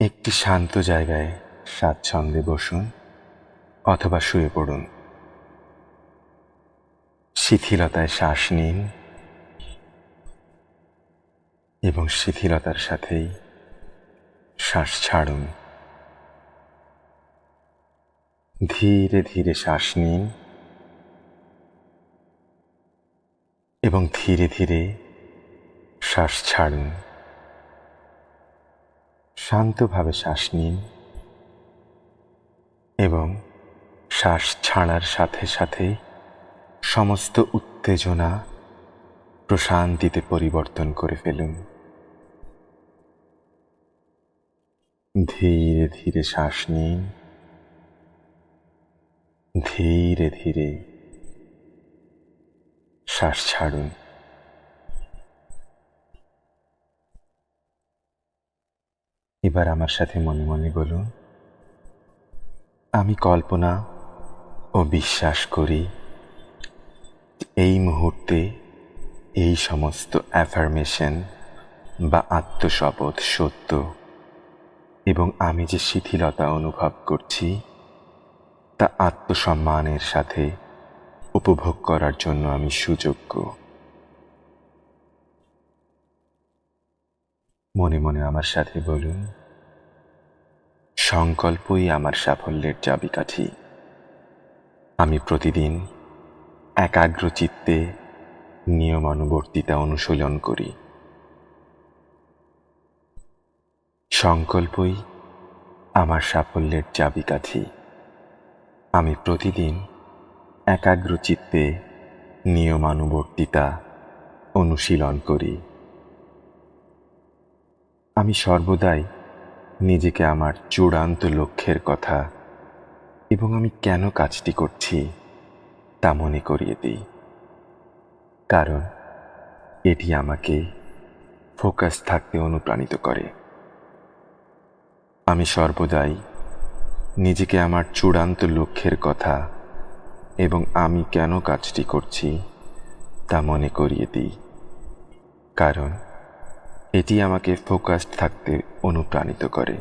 একটি শান্ত জায়গায় স্বাচ্ছন্দ্যে বসুন অথবা শুয়ে পড়ুন। শিথিলতায় শ্বাস নিন এবং শিথিলতার সাথেই শ্বাস ছাড়ুন। ধীরে ধীরে শ্বাস নিন এবং ধীরে ধীরে শ্বাস ছাড়ুন। শান্তভাবে শ্বাস নিন এবং শ্বাস ছাড়ার সাথে সাথে সমস্ত উত্তেজনা প্রশান্তিতে পরিবর্তন করে ফেলুন। ধীরে ধীরে শ্বাস নিন, ধীরে ধীরে শ্বাস ছাড়ুন। এবার আমার সাথে মনে মনে বলুন, আমি কল্পনা ও বিশ্বাস করি এই মুহূর্তে এই সমস্ত অ্যাফার্মেশন বা আত্মশপথ সত্য এবং আমি যে শিথিলতা অনুভব করছি তা আত্মসম্মানের সাথে উপভোগ করার জন্য আমি সুযোগ্য। মনে মনে আমার সাথে বলুন, সংকল্পই আমার সাফল্যের চাবিকাঠি। আমি প্রতিদিন একাগ্র চিত্তে নিয়মানুবর্তিতা অনুশীলন করি। সংকল্পই আমার সাফল্যের চাবিকাঠি। আমি প্রতিদিন একাগ্র চিত্তে নিয়মানুবর্তিতা অনুশীলন করি। আমি সর্বদাই নিজেকে আমার চূড়ান্ত লক্ষ্যের কথা এবং আমি কেন কাজটি করছি তা মনে করিয়ে দিই, কারণ এটি আমাকে ফোকাস থাকতে অনুপ্রাণিত করে। আমি সর্বদাই নিজেকে আমার চূড়ান্ত লক্ষ্যের কথা এবং আমি কেন কাজটি করছি তা মনে করিয়ে দিই, কারণ এটি আমাকে ফোকাসড থাকতে অনুপ্রাণিত করে।